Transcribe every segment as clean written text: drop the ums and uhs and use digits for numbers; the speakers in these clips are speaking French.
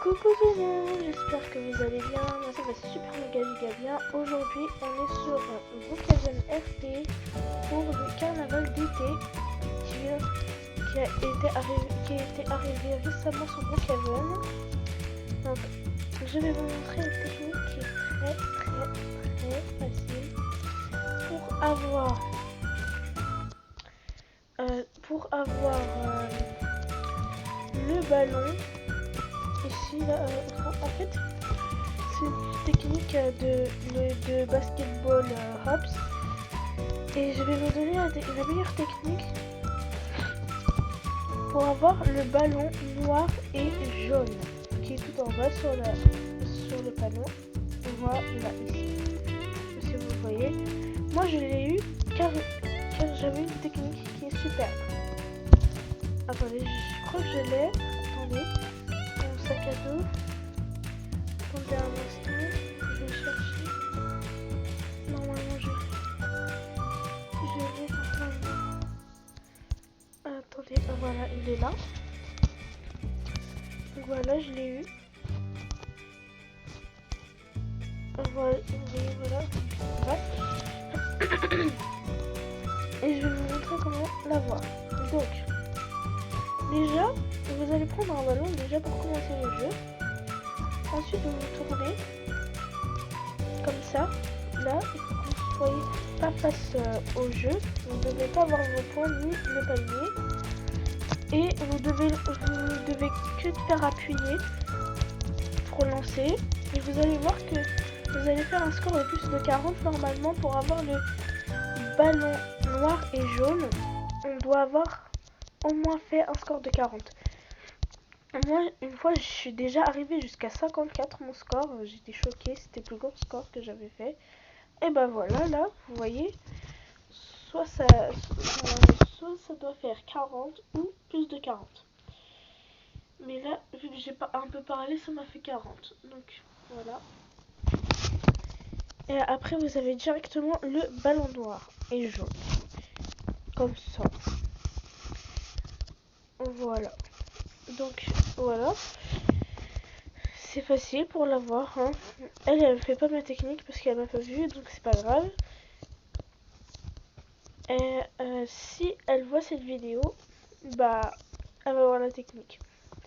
Coucou tout le monde, j'espère que vous allez bien. Moi ça va super méga bien. Aujourd'hui on est sur Brookhaven RP pour le carnaval d'été qui a été arrivé récemment sur Brookhaven. Donc je vais vous montrer une technique qui est très facile pour avoir le ballon. Ici, là, en fait, c'est une technique de basketball hops. Et je vais vous donner la meilleure technique pour avoir le ballon noir et jaune qui est tout en bas sur le panneau. Voilà, ici. Si vous voyez. Moi, je l'ai eu car j'avais une technique qui est superbe. Attendez, je crois que je l'ai. Attendez. Sac à dos. Attendez un instant, je vais chercher. Normalement je l'ai normalement. Attendez, voilà, il est là. Donc voilà, je l'ai eu. Voilà, voilà. Et je vais vous montrer comment l'avoir. Donc, déjà, vous allez prendre un ballon déjà pour commencer le jeu. Ensuite, vous vous tournez comme ça. Là, il faut que vous soyez pas face au jeu. Vous ne devez pas avoir vos points ni le panier. Et vous devez que faire appuyer pour lancer. Et vous allez voir que vous allez faire un score de plus de 40 normalement pour avoir le ballon noir et jaune. On doit avoir au moins fait un score de 40. Moi, une fois, je suis déjà arrivée jusqu'à 54 mon score. J'étais choquée, c'était le plus gros score que j'avais fait. Et ben voilà, là, vous voyez, soit ça doit faire 40 ou plus de 40. Mais là, vu que j'ai pas un peu parlé, ça m'a fait 40. Donc, voilà. Et après, vous avez directement le ballon noir et jaune. Comme ça. Voilà. Donc, voilà. C'est facile pour l'avoir. Hein. Elle fait pas ma technique parce qu'elle m'a pas vu, donc c'est pas grave. Et si elle voit cette vidéo, bah, elle va voir la technique.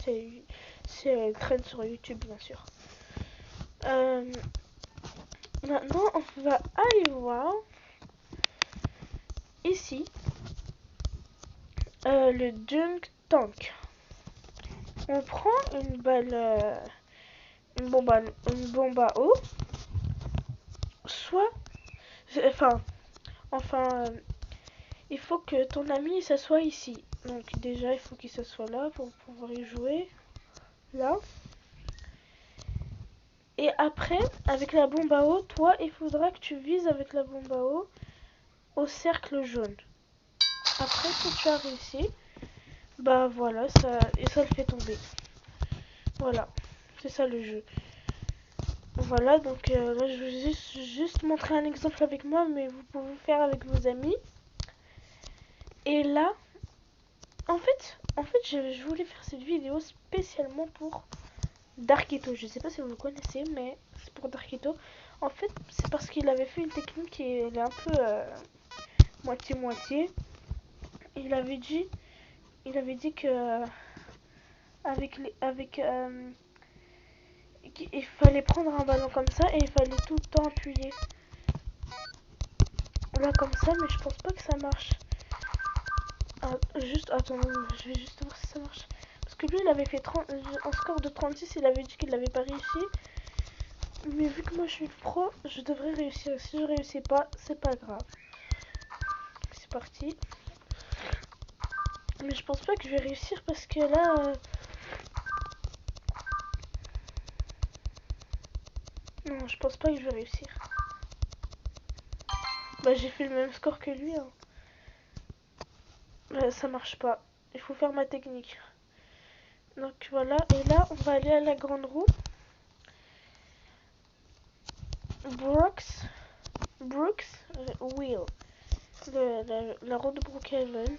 Elle traîne sur YouTube, bien sûr. Maintenant, on va aller voir ici le Dunk Tank. On prend une balle, une bombe à eau, soit, il faut que ton ami s'assoie ici. Donc déjà, il faut qu'il s'assoie là pour pouvoir y jouer. Là. Et après, avec la bombe à eau, toi, il faudra que tu vises avec la bombe à eau au cercle jaune. Après, quand tu as réussi, bah voilà, ça le fait tomber. Voilà, c'est ça le jeu. Voilà, donc là, je vais juste montrer un exemple avec moi, mais vous pouvez faire avec vos amis. Et là, en fait, je voulais faire cette vidéo spécialement pour Darkito. Je sais pas si vous le connaissez, mais c'est pour Darkito. En fait, c'est parce qu'il avait fait une technique qui est un peu moitié-moitié. Il avait dit que il fallait prendre un ballon comme ça et il fallait tout le temps appuyer. Là comme ça, mais je pense pas que ça marche. Attends, je vais juste voir si ça marche. Parce que lui, il avait fait un score de 36, il avait dit qu'il l'avait pas réussi. Mais vu que moi je suis pro, je devrais réussir. Si je réussis pas, c'est pas grave. C'est parti. Mais je pense pas que je vais réussir parce que là... Non, je pense pas que je vais réussir. Bah j'ai fait le même score que lui. Hein. Bah, ça marche pas. Il faut faire ma technique. Donc voilà. Et là, on va aller à la grande roue. Brooks Wheel. La roue de Brookhaven.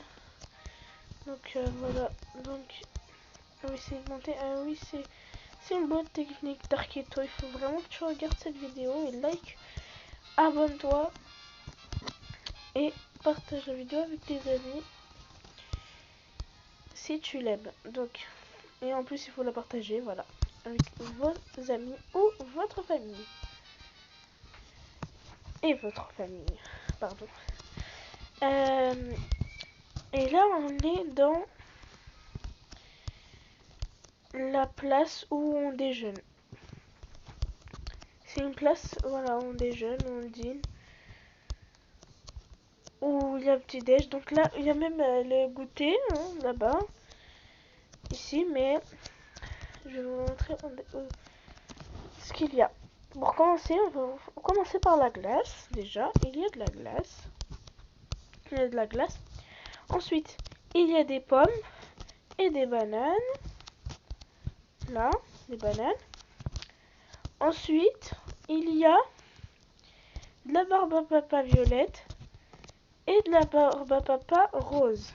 Donc voilà. Donc... Ah oui, c'est monté. Ah oui, c'est... C'est une bonne technique d'Arketo. Il faut vraiment que tu regardes cette vidéo et like, abonne-toi et partage la vidéo avec tes amis si tu l'aimes. Donc, et en plus il faut la partager, voilà, avec vos amis ou votre famille. Et votre famille, pardon. Et là on est dans la place où on déjeune. C'est une place, voilà, où on déjeune, où on dîne, où il y a un petit déj. Donc là, il y a même le goûter, hein, là-bas, ici, mais je vais vous montrer ce qu'il y a. Pour commencer, on va commencer par la glace, déjà. Il y a de la glace. Il y a de la glace. Ensuite, il y a des pommes et des bananes. Là, des bananes. Ensuite, il y a de la barbe à papa violette et de la barbe à papa rose.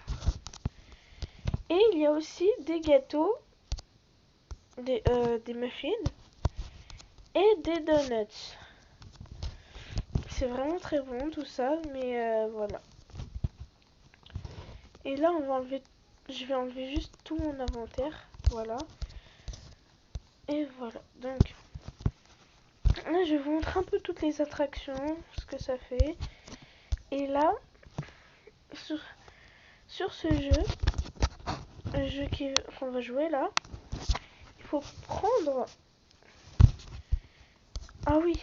Et il y a aussi des gâteaux, des muffins et des donuts. C'est vraiment très bon tout ça, mais voilà. Et là, on va enlever, je vais enlever juste tout mon inventaire, voilà. Et voilà, donc là, je vais vous montrer un peu toutes les attractions, ce que ça fait. Et là, sur ce jeu qu'on va jouer là, il faut prendre... Ah oui,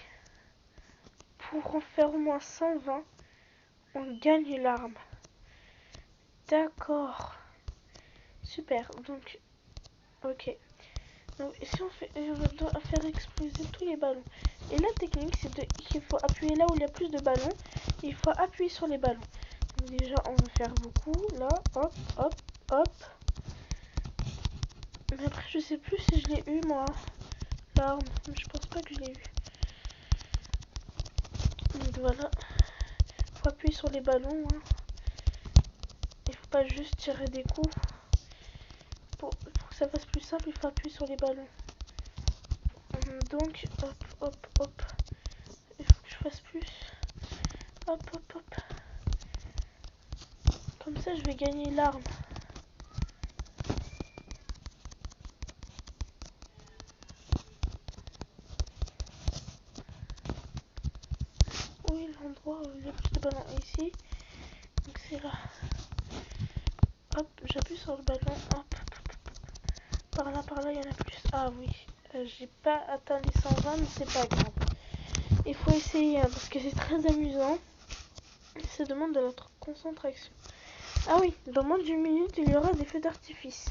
pour en faire au moins 120, on gagne l'arme. D'accord. Super, donc... Ok. Donc si on doit faire exploser tous les ballons. Et la technique, c'est qu'il faut appuyer là où il y a plus de ballons. Il faut appuyer sur les ballons. Donc déjà, on va faire beaucoup. Là, hop, hop, hop. Mais après, je sais plus si je l'ai eu, moi. L'arme. Mais je pense pas que je l'ai eu. Donc voilà. Il faut appuyer sur les ballons. Hein. Il faut pas juste tirer des coups. Pour que ça fasse plus simple, il faut appuyer sur les ballons. Donc, hop, hop, hop. Il faut que je fasse plus. Hop, hop, hop. Comme ça, je vais gagner l'arme. Où est l'endroit où il y a plus de ballons? Ici. Donc c'est là. Hop, j'appuie sur le ballon. Hop, hop, hop. Par là, il y en a plus. Ah oui. J'ai pas atteint les 120, mais c'est pas grave. Il faut essayer, hein, parce que c'est très amusant. Ça demande de notre concentration. Ah oui, dans moins d'une minute, il y aura des feux d'artifice.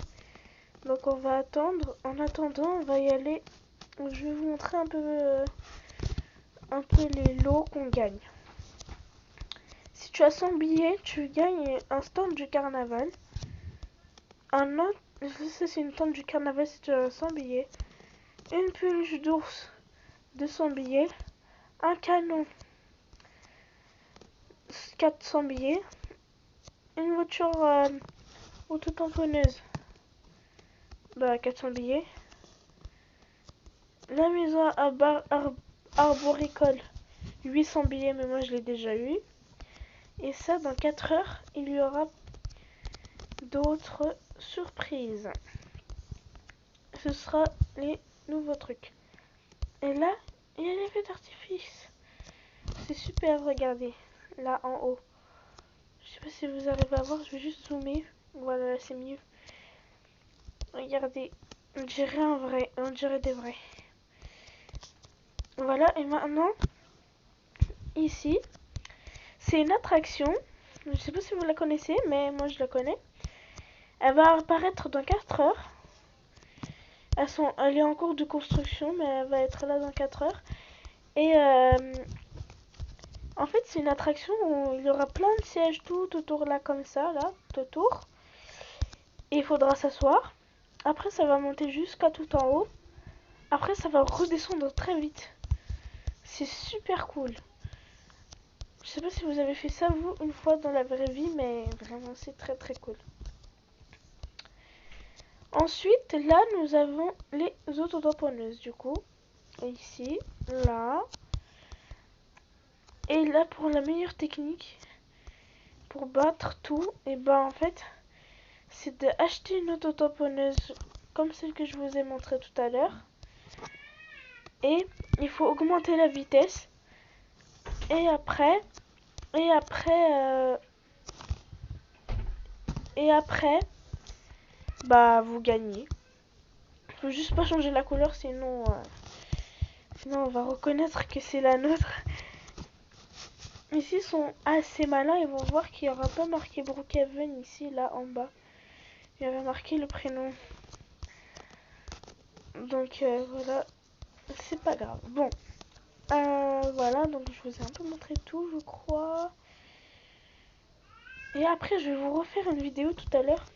Donc on va attendre. En attendant, on va y aller. Je vais vous montrer un peu les lots qu'on gagne. Si tu as 100 billets, tu gagnes un stand du carnaval. Un autre, ça c'est une tente du carnaval si tu as 100 billets. Une peluche d'ours de 100 billets. Un canon 400 billets. Une voiture auto-tamponneuse 400 billets. La maison arboricole 800 billets, mais moi je l'ai déjà eu. Et ça, dans 4 heures, il y aura d'autres surprises. Ce sera les nouveaux trucs. Et là, il y a les feux d'artifice. C'est super, regardez. Là, en haut. Je sais pas si vous arrivez à voir, je vais juste zoomer. Voilà, c'est mieux. Regardez. On dirait un vrai. On dirait des vrais. Voilà, et maintenant, ici, c'est une attraction. Je sais pas si vous la connaissez, mais moi je la connais. Elle va apparaître dans 4 heures. Elle est en cours de construction, mais elle va être là dans 4 heures. Et en fait, c'est une attraction où il y aura plein de sièges tout autour là, comme ça, là, tout autour. Et il faudra s'asseoir. Après, ça va monter jusqu'à tout en haut. Après, ça va redescendre très vite. C'est super cool. Je sais pas si vous avez fait ça, vous, une fois dans la vraie vie, mais vraiment, c'est très très cool. Ensuite, là, nous avons les autotamponneuses, du coup. Ici, là. Et là, pour la meilleure technique, pour battre tout, et ben en fait, c'est d'acheter une autotamponneuse comme celle que je vous ai montré tout à l'heure. Et il faut augmenter la vitesse. Et après, bah vous gagnez. Faut juste pas changer la couleur, sinon on va reconnaître que c'est la nôtre. Mais s'ils sont assez malins, ils vont voir qu'il n'y aura pas marqué Brookhaven ici, là en bas. Il y avait marqué le prénom. Donc voilà, c'est pas grave. Bon, voilà, donc je vous ai un peu montré tout, je crois. Et après, je vais vous refaire une vidéo tout à l'heure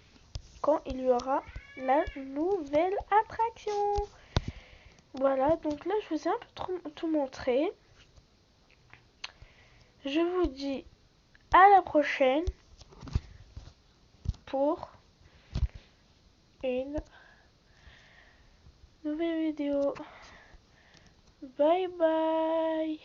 quand il y aura la nouvelle attraction. Voilà, donc là, je vous ai un peu tout montré. Je vous dis à la prochaine pour une nouvelle vidéo. Bye bye.